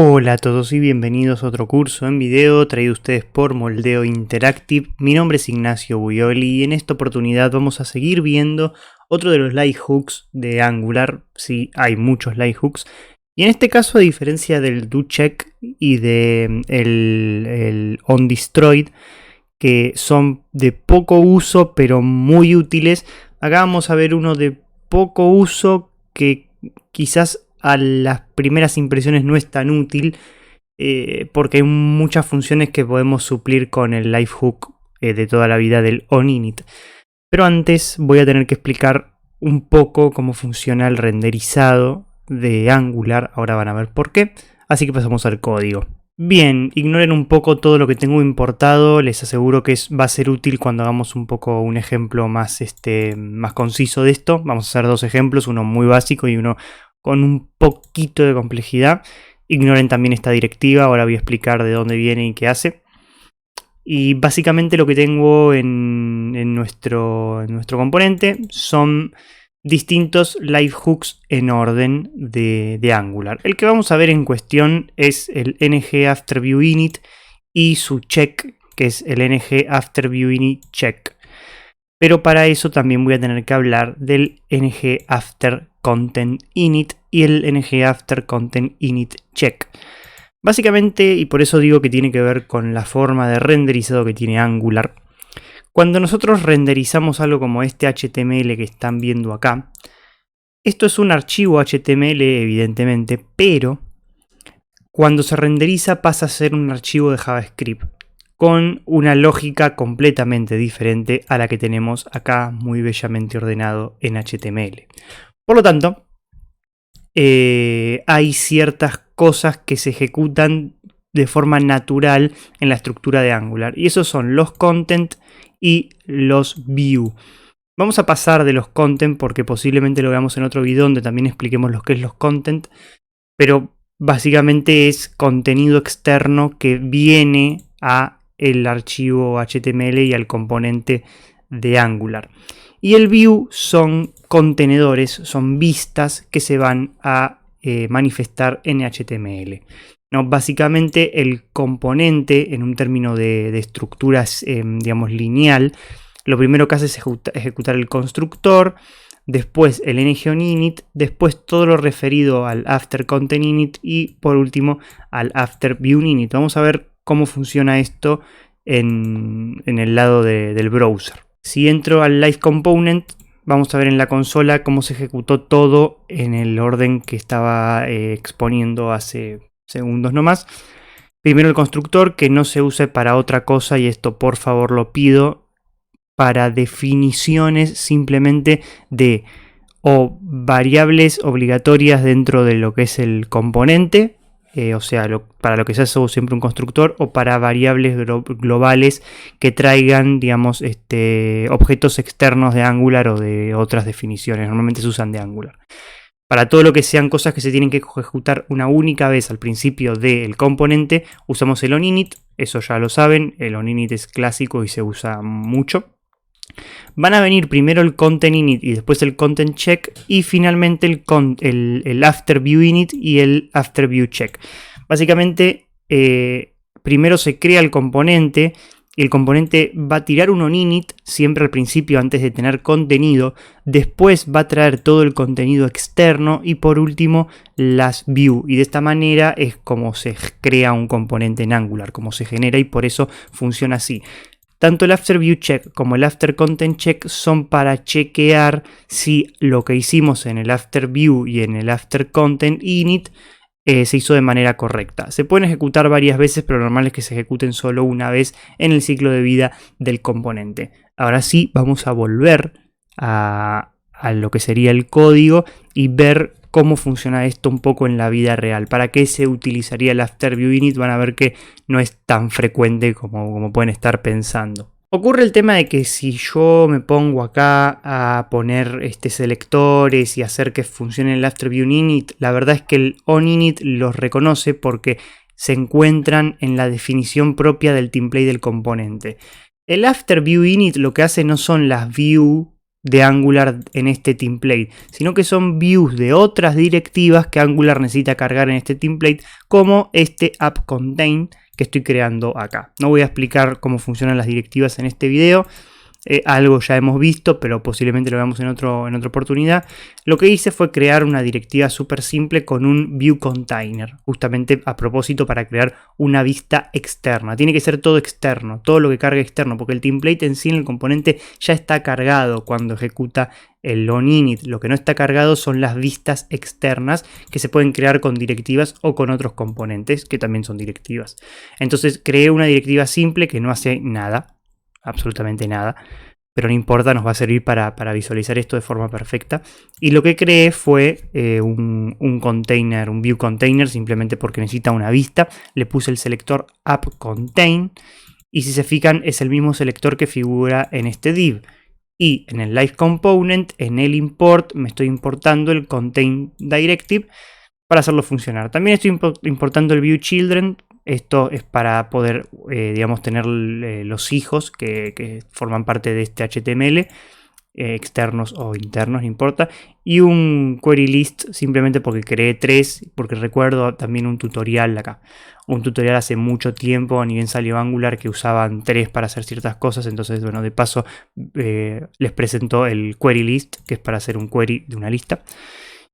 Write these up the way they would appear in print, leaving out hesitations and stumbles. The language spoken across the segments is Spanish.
Hola a todos y bienvenidos a otro curso en video traído a ustedes por Moldeo Interactive. Mi nombre es Ignacio Buioli y en esta oportunidad vamos a seguir viendo otro de los light hooks de Angular. Sí, hay muchos light hooks. Y en este caso, a diferencia del doCheck y de el onDestroyed, que son de poco uso pero muy útiles, acá vamos a ver uno de poco uso que quizás a las primeras impresiones no es tan útil, porque hay muchas funciones que podemos suplir con el live hook de toda la vida del onInit. Pero antes voy a tener que explicar un poco cómo funciona el renderizado de Angular. Ahora van a ver por qué. Así que pasamos al código. Bien, ignoren un poco todo lo que tengo importado. Les aseguro que va a ser útil cuando hagamos un poco un ejemplo más conciso de esto. Vamos a hacer dos ejemplos, uno muy básico y uno con un poquito de complejidad. Ignoren también esta directiva, ahora voy a explicar de dónde viene y qué hace. Y básicamente lo que tengo en nuestro componente son distintos live hooks en orden de Angular. El que vamos a ver en cuestión es el ng-after-view-init y su check, que es el ng-after-view-init-check. Pero para eso también voy a tener que hablar del ng-after-content-init y el ng-after-content-init-check. Básicamente, y por eso digo que tiene que ver con la forma de renderizado que tiene Angular, cuando nosotros renderizamos algo como este HTML que están viendo acá, esto es un archivo HTML evidentemente, pero cuando se renderiza pasa a ser un archivo de JavaScript, con una lógica completamente diferente a la que tenemos acá muy bellamente ordenado en HTML. Por lo tanto, hay ciertas cosas que se ejecutan de forma natural en la estructura de Angular, y esos son los content y los view. Vamos a pasar de los content porque posiblemente lo veamos en otro video donde también expliquemos lo que es los content, pero básicamente es contenido externo que viene a el archivo HTML y al componente de Angular. Y el view son contenedores, son vistas que se van a manifestar en HTML. ¿No? Básicamente el componente, en un término de estructuras, digamos, lineal, lo primero que hace es ejecutar el constructor, después el ng-onInit, después todo lo referido al after-content-init y por último al after-view-init. Vamos a ver cómo funciona esto en el lado del browser. Si entro al Live Component, vamos a ver en la consola cómo se ejecutó todo en el orden que estaba exponiendo hace segundos nomás. Primero el constructor, que no se use para otra cosa, y esto por favor lo pido, para definiciones simplemente de o variables obligatorias dentro de lo que es el componente, o sea, para lo que se hace siempre un constructor, o para variables globales que traigan, digamos, objetos externos de Angular o de otras definiciones. Normalmente se usan de Angular. Para todo lo que sean cosas que se tienen que ejecutar una única vez al principio del componente, usamos el onInit. Eso ya lo saben, el onInit es clásico y se usa mucho. Van a venir primero el content-init y después el content-check, y finalmente el after-view-init y el after-view-check. Básicamente, primero se crea el componente y el componente va a tirar un onInit siempre al principio antes de tener contenido, después va a traer todo el contenido externo y por último las view, y de esta manera es como se crea un componente en Angular, como se genera, y por eso funciona así. Tanto el after view check como el after content check son para chequear si lo que hicimos en el after view y en el after content init se hizo de manera correcta. Se pueden ejecutar varias veces, pero lo normal es que se ejecuten solo una vez en el ciclo de vida del componente. Ahora sí, vamos a volver a lo que sería el código y ver cómo funciona esto un poco en la vida real. ¿Para qué se utilizaría el after view init? Van a ver que no es tan frecuente como pueden estar pensando. Ocurre el tema de que si yo me pongo acá a poner selectores y hacer que funcione el after view init, la verdad es que el onInit los reconoce porque se encuentran en la definición propia del template del componente. El after view init lo que hace no son las view de Angular en este template, sino que son views de otras directivas que Angular necesita cargar en este template, como este app contain que estoy creando acá. No voy a explicar cómo funcionan las directivas en este video. Algo ya hemos visto, pero posiblemente lo veamos en otra oportunidad. Lo que hice fue crear una directiva súper simple con un view container, justamente a propósito para crear una vista externa. Tiene que ser todo externo, todo lo que cargue externo, porque el template en sí, en el componente, ya está cargado cuando ejecuta el onInit. Lo que no está cargado son las vistas externas que se pueden crear con directivas o con otros componentes que también son directivas. Entonces creé una directiva simple que no hace nada, absolutamente nada, pero no importa, nos va a servir para visualizar esto de forma perfecta. Y lo que creé fue un container, un view container, simplemente porque necesita una vista. Le puse el selector app contain, y si se fijan es el mismo selector que figura en este div. Y en el live component, en el import, me estoy importando el contain directive para hacerlo funcionar. También estoy importando el view children. Esto es para poder, digamos, tener los hijos que forman parte de este HTML, externos o internos, no importa. Y un query list, simplemente porque creé 3, porque recuerdo también un tutorial acá. Un tutorial hace mucho tiempo, ni bien salió Angular, que usaban 3 para hacer ciertas cosas. Entonces, bueno, de paso les presento el query list, que es para hacer un query de una lista.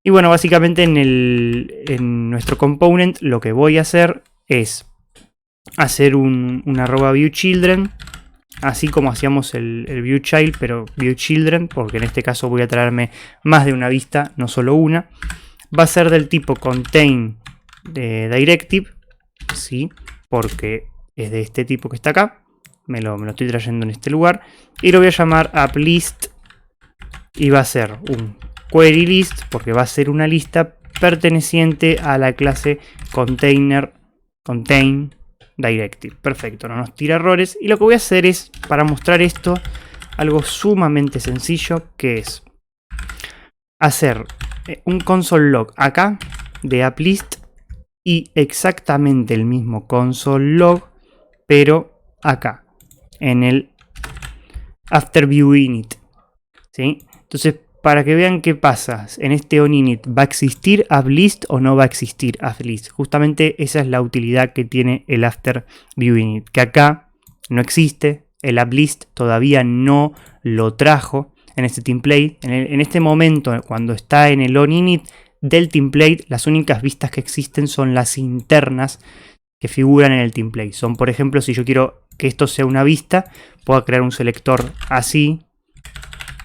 Y bueno, básicamente en nuestro component lo que voy a hacer es hacer un arroba viewChildren, así como hacíamos el viewChild, pero viewChildren, porque en este caso voy a traerme más de una vista, no solo una. Va a ser del tipo contain directive, ¿sí? Porque es de este tipo que está acá. Me lo estoy trayendo en este lugar. Y lo voy a llamar applist, y va a ser un query list, porque va a ser una lista perteneciente a la clase contain directive. Perfecto, no nos tira errores. Y lo que voy a hacer es, para mostrar esto, algo sumamente sencillo, que es hacer un console log acá de applist, y exactamente el mismo console log, pero acá en el after view init, ¿sí? Entonces, para que vean qué pasa, en este onInit, ¿va a existir applist o no va a existir applist? Justamente esa es la utilidad que tiene el after view init, que acá no existe, el applist todavía no lo trajo en este template. En este momento, cuando está en el onInit del template, las únicas vistas que existen son las internas que figuran en el template. Son, por ejemplo, si yo quiero que esto sea una vista, puedo crear un selector así,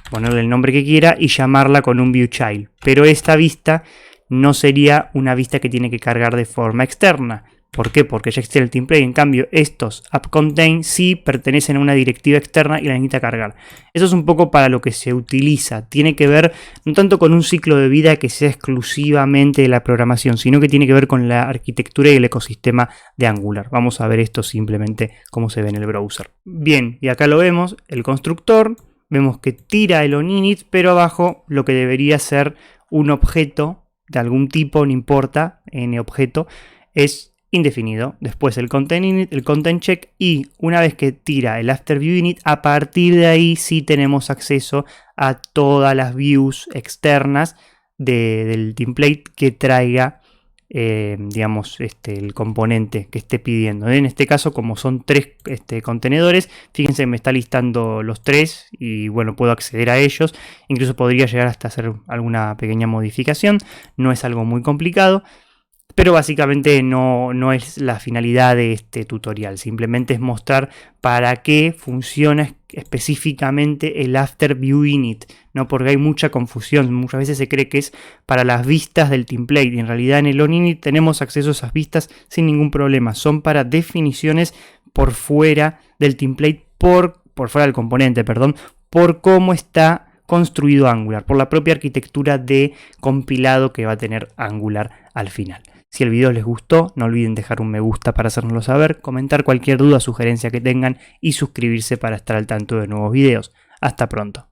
ponerle el nombre que quiera y llamarla con un viewChild. Pero esta vista no sería una vista que tiene que cargar de forma externa. ¿Por qué? Porque ya existe el template. En cambio, estos appContain sí pertenecen a una directiva externa y la necesita cargar. Eso es un poco para lo que se utiliza. Tiene que ver no tanto con un ciclo de vida que sea exclusivamente de la programación, sino que tiene que ver con la arquitectura y el ecosistema de Angular. Vamos a ver esto simplemente cómo se ve en el browser. Bien, y acá lo vemos, el constructor. Vemos que tira el onInit, pero abajo lo que debería ser un objeto de algún tipo, no importa, objeto, es indefinido. Después el content init, el content check, y una vez que tira el after view init, a partir de ahí sí tenemos acceso a todas las views externas del template que traiga, digamos, el componente que esté pidiendo. En este caso, como son 3 contenedores, fíjense que me está listando los 3 y bueno, puedo acceder a ellos. Incluso podría llegar hasta hacer alguna pequeña modificación. No es algo muy complicado, pero básicamente no es la finalidad de este tutorial. Simplemente es mostrar para qué funciona específicamente el after view init, ¿no? Porque hay mucha confusión. Muchas veces se cree que es para las vistas del template, y en realidad en el onInit tenemos acceso a esas vistas sin ningún problema. Son para definiciones por fuera del template, por fuera del componente, perdón, por cómo está construido Angular, por la propia arquitectura de compilado que va a tener Angular al final. Si el video les gustó, no olviden dejar un me gusta para hacérnoslo saber, comentar cualquier duda o sugerencia que tengan y suscribirse para estar al tanto de nuevos videos. Hasta pronto.